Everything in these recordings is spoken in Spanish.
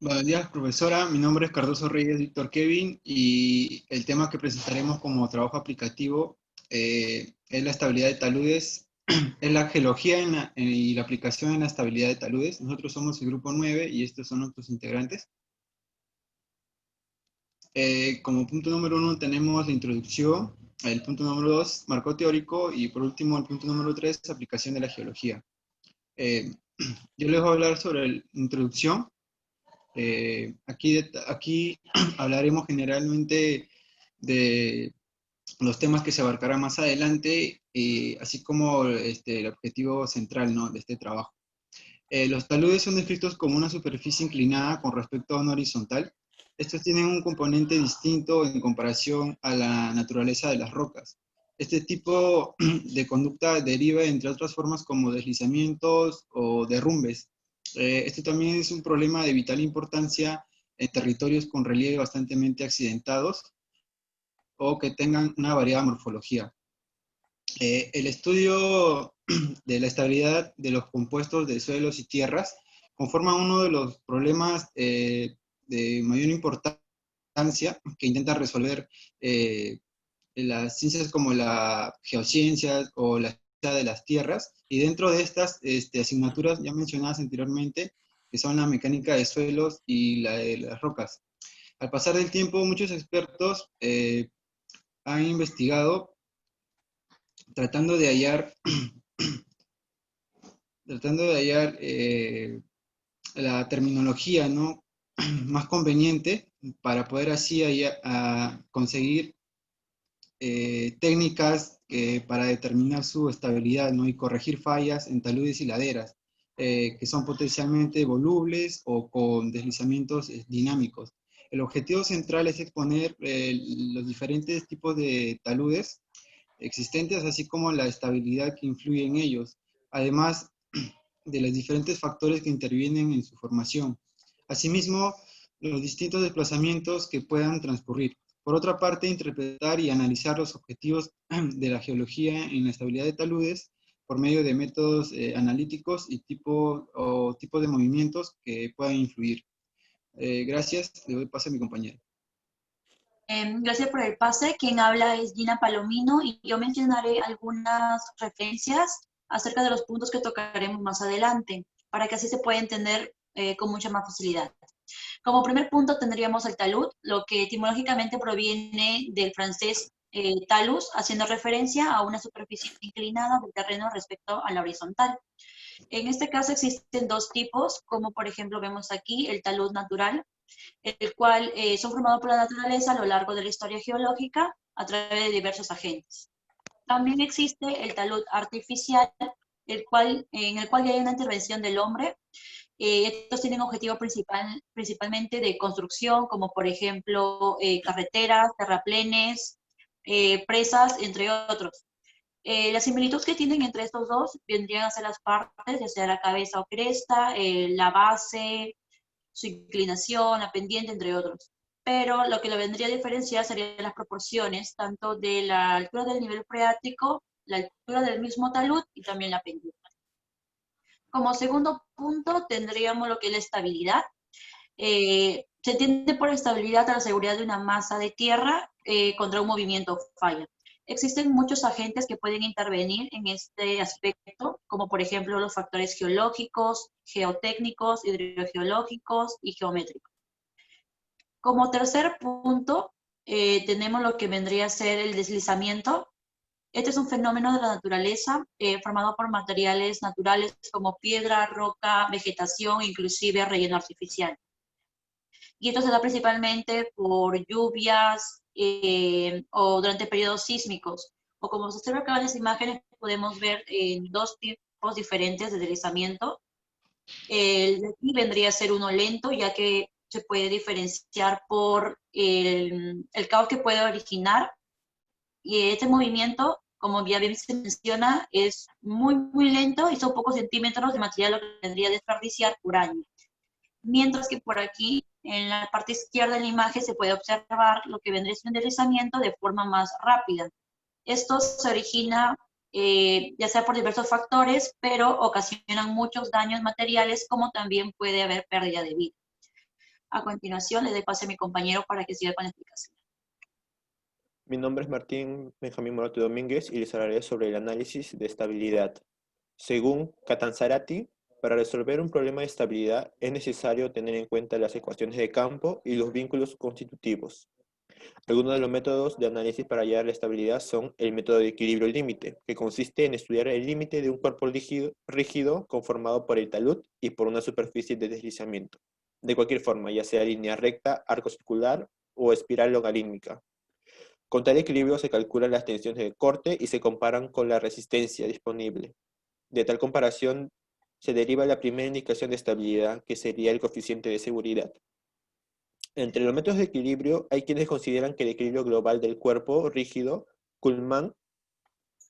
Buenos días, profesora. Mi nombre es Cardoso Reyes Víctor Kevin y el tema que presentaremos como trabajo aplicativo es la estabilidad de taludes, es la geología y la aplicación en la estabilidad de taludes. Nosotros somos el grupo 9 y estos son nuestros integrantes. Como punto número 1 tenemos la introducción, el punto número 2, marco teórico y por último el punto número 3, aplicación de la geología. Eh, yo les voy a hablar sobre la introducción. Aquí hablaremos generalmente de los temas que se abarcarán más adelante, así como el objetivo central, ¿no?, de este trabajo. Los taludes son descritos como una superficie inclinada con respecto a una horizontal. Estos tienen un componente distinto en comparación a la naturaleza de las rocas. Este tipo de conducta deriva, entre otras formas, como deslizamientos o derrumbes. Esto también es un problema de vital importancia en territorios con relieve bastante accidentados o que tengan una variada morfología. El estudio de la estabilidad de los compuestos de suelos y tierras conforma uno de los problemas de mayor importancia que intenta resolver las ciencias como la geociencias o la ciencia de las tierras, y dentro de estas asignaturas ya mencionadas anteriormente, que son la mecánica de suelos y la de las rocas. Al pasar del tiempo, muchos expertos han investigado tratando de hallar, tratando de hallar la terminología, ¿no?, más conveniente para poder así conseguir técnicas para determinar su estabilidad, ¿no?, y corregir fallas en taludes y laderas, que son potencialmente volubles o con deslizamientos dinámicos. El objetivo central es exponer los diferentes tipos de taludes existentes, así como la estabilidad que influye en ellos, además de los diferentes factores que intervienen en su formación. Asimismo, los distintos desplazamientos que puedan transcurrir. Por otra parte, interpretar y analizar los objetivos de la geología en la estabilidad de taludes por medio de métodos analíticos y tipos de movimientos que puedan influir. Gracias, le doy paso a mi compañero. Gracias por el pase. Quien habla es Gina Palomino y yo mencionaré algunas referencias acerca de los puntos que tocaremos más adelante, para que así se pueda entender con mucha más facilidad. Como primer punto tendríamos el talud, lo que etimológicamente proviene del francés talus, haciendo referencia a una superficie inclinada del terreno respecto a la horizontal. En este caso existen dos tipos, como por ejemplo vemos aquí el talud natural, el cual son formados por la naturaleza a lo largo de la historia geológica a través de diversos agentes. También existe el talud artificial, en el cual ya hay una intervención del hombre. Estos tienen objetivo principalmente de construcción, como por ejemplo carreteras, terraplenes, presas, entre otros. La similitud que tienen entre estos dos vendrían a ser las partes, ya sea la cabeza o cresta, la base, su inclinación, la pendiente, entre otros. Pero lo que lo vendría a diferenciar serían las proporciones, tanto de la altura del nivel freático, la altura del mismo talud y también la pendiente. Como segundo punto tendríamos lo que es la estabilidad. Se entiende por estabilidad a la seguridad de una masa de tierra contra un movimiento o falla. Existen muchos agentes que pueden intervenir en este aspecto, como por ejemplo los factores geológicos, geotécnicos, hidrogeológicos y geométricos. Como tercer punto, tenemos lo que vendría a ser el deslizamiento. Este es un fenómeno de la naturaleza formado por materiales naturales como piedra, roca, vegetación, inclusive relleno artificial. Y esto se da principalmente por lluvias o durante periodos sísmicos. O como se observa acá en las imágenes, podemos ver dos tipos diferentes de deslizamiento. El de aquí vendría a ser uno lento, ya que se puede diferenciar por el caos que puede originar. Y este movimiento, como ya bien se menciona, es muy lento y son pocos centímetros de material lo que tendría que desperdiciar por año. Mientras que por aquí, en la parte izquierda de la imagen, se puede observar lo que vendría a ser un deslizamiento de forma más rápida. Esto se origina ya sea por diversos factores, pero ocasionan muchos daños materiales, como también puede haber pérdida de vida. A continuación, le doy pase a mi compañero para que siga con la explicación. Mi nombre es Martín Benjamín Morato Domínguez y les hablaré sobre el análisis de estabilidad. Según Catanzarati, para resolver un problema de estabilidad es necesario tener en cuenta las ecuaciones de campo y los vínculos constitutivos. Algunos de los métodos de análisis para hallar la estabilidad son el método de equilibrio límite, que consiste en estudiar el límite de un cuerpo rígido conformado por el talud y por una superficie de deslizamiento, de cualquier forma, ya sea línea recta, arco circular o espiral logarítmica. Con tal equilibrio se calculan las tensiones de corte y se comparan con la resistencia disponible. De tal comparación se deriva la primera indicación de estabilidad, que sería el coeficiente de seguridad. Entre los métodos de equilibrio hay quienes consideran que el equilibrio global del cuerpo rígido, Kuhlmann,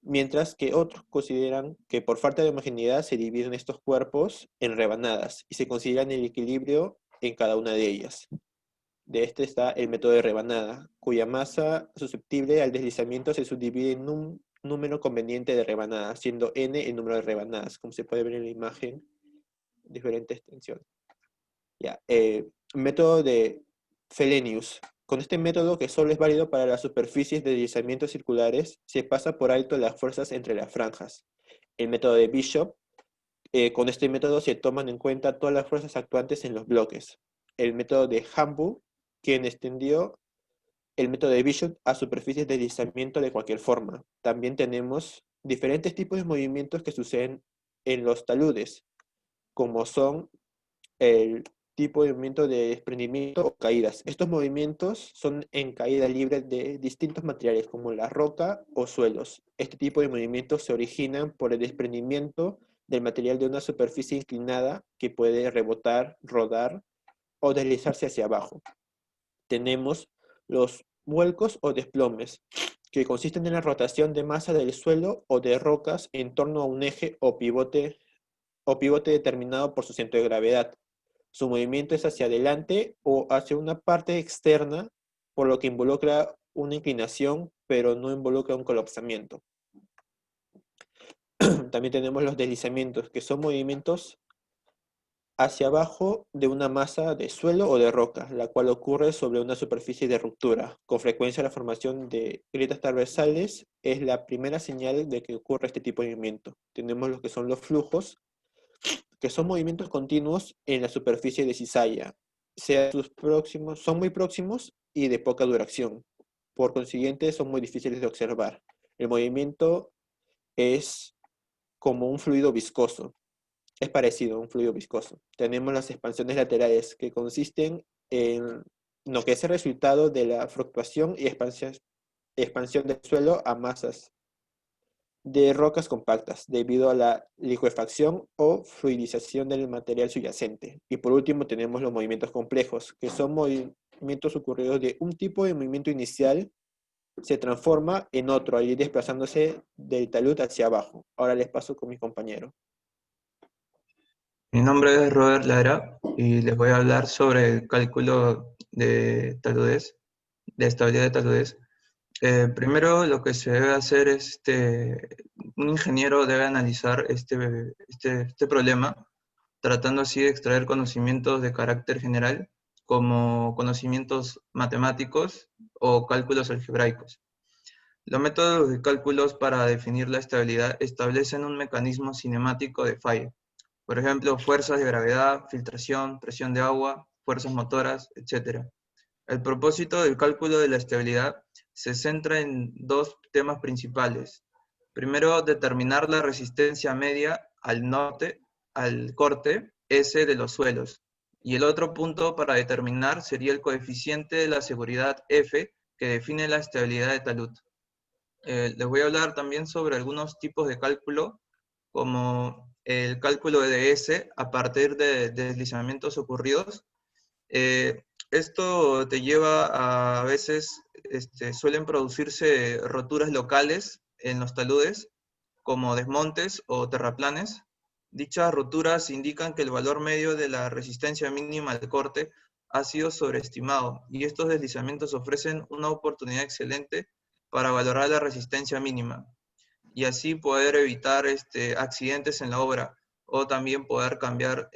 mientras que otros consideran que por falta de homogeneidad se dividen estos cuerpos en rebanadas y se consideran el equilibrio en cada una de ellas. De este está el método de rebanada, cuya masa susceptible al deslizamiento se subdivide en un número conveniente de rebanadas, siendo n el número de rebanadas, como se puede ver en la imagen, diferentes tensiones. Ya, método de Felenius. Con este método, que solo es válido para las superficies de deslizamientos circulares, se pasa por alto las fuerzas entre las franjas. El método de Bishop. Con este método se toman en cuenta todas las fuerzas actuantes en los bloques. El método de Hambu, quien extendió el método de Bishop a superficies de deslizamiento de cualquier forma. También tenemos diferentes tipos de movimientos que suceden en los taludes, como son el tipo de movimiento de desprendimiento o caídas. Estos movimientos son en caída libre de distintos materiales, como la roca o suelos. Este tipo de movimientos se originan por el desprendimiento del material de una superficie inclinada que puede rebotar, rodar o deslizarse hacia abajo. Tenemos los vuelcos o desplomes, que consisten en la rotación de masa del suelo o de rocas en torno a un eje o pivote determinado por su centro de gravedad. Su movimiento es hacia adelante o hacia una parte externa, por lo que involucra una inclinación, pero no involucra un colapsamiento. También tenemos los deslizamientos, que son movimientos hacia abajo de una masa de suelo o de roca, la cual ocurre sobre una superficie de ruptura. Con frecuencia la formación de grietas transversales es la primera señal de que ocurre este tipo de movimiento. Tenemos lo que son los flujos, que son movimientos continuos en la superficie de cizalla, son muy próximos y de poca duración. Por consiguiente, son muy difíciles de observar. El movimiento es como un fluido viscoso. Es parecido a un fluido viscoso. Tenemos las expansiones laterales, que consisten en lo que es el resultado de la fluctuación y expansión del suelo a masas de rocas compactas, debido a la licuefacción o fluidización del material subyacente. Y por último tenemos los movimientos complejos, que son movimientos ocurridos de un tipo de movimiento inicial se transforma en otro, al ir desplazándose del talud hacia abajo. Ahora les paso con mi compañero. Mi nombre es Robert Lara y les voy a hablar sobre el cálculo de taludes, de estabilidad de taludes. Primero lo que se debe hacer es, un ingeniero debe analizar este problema, tratando así de extraer conocimientos de carácter general, como conocimientos matemáticos o cálculos algebraicos. Los métodos de cálculos para definir la estabilidad establecen un mecanismo cinemático de falla. Por ejemplo, fuerzas de gravedad, filtración, presión de agua, fuerzas motoras, etc. El propósito del cálculo de la estabilidad se centra en dos temas principales. Primero, determinar la resistencia media al corte S de los suelos. Y el otro punto para determinar sería el coeficiente de la seguridad F, que define la estabilidad de talud. Les voy a hablar también sobre algunos tipos de cálculo, como el cálculo de S a partir de deslizamientos ocurridos. Esto te lleva a veces, suelen producirse roturas locales en los taludes, como desmontes o terraplanes. Dichas roturas indican que el valor medio de la resistencia mínima al corte ha sido sobreestimado, y estos deslizamientos ofrecen una oportunidad excelente para valorar la resistencia mínima, y así poder evitar accidentes en la obra, o también poder cambiar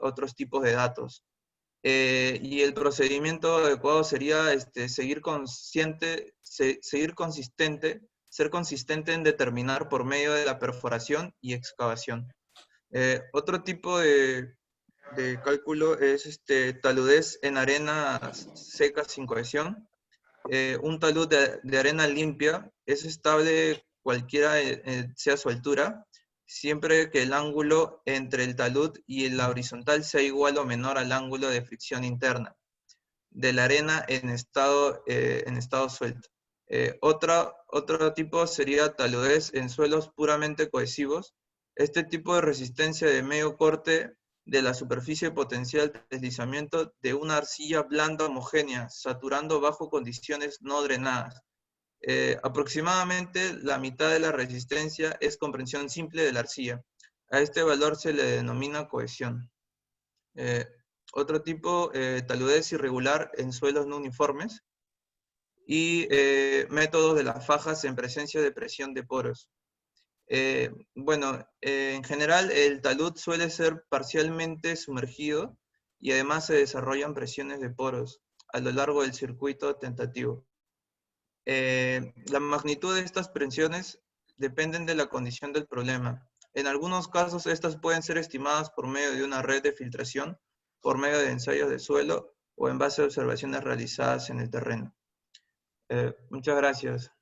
otros tipos de datos. y el procedimiento adecuado sería ser consistente en determinar por medio de la perforación y excavación. Otro tipo de cálculo es taludez en arenas secas sin cohesión. Un talud de arena limpia es estable cualquiera sea su altura, siempre que el ángulo entre el talud y la horizontal sea igual o menor al ángulo de fricción interna de la arena en estado suelto. Otro tipo sería taludez en suelos puramente cohesivos. Este tipo de resistencia de medio corte de la superficie potencial de deslizamiento de una arcilla blanda homogénea, saturando bajo condiciones no drenadas. Aproximadamente la mitad de la resistencia es comprensión simple de la arcilla. A este valor se le denomina cohesión. Otro tipo, taludez irregular en suelos no uniformes. Y métodos de las fajas en presencia de presión de poros. En general el talud suele ser parcialmente sumergido y además se desarrollan presiones de poros a lo largo del circuito tentativo. La magnitud de estas presiones dependen de la condición del problema. En algunos casos estas pueden ser estimadas por medio de una red de filtración, por medio de ensayos de suelo o en base a observaciones realizadas en el terreno. Muchas gracias.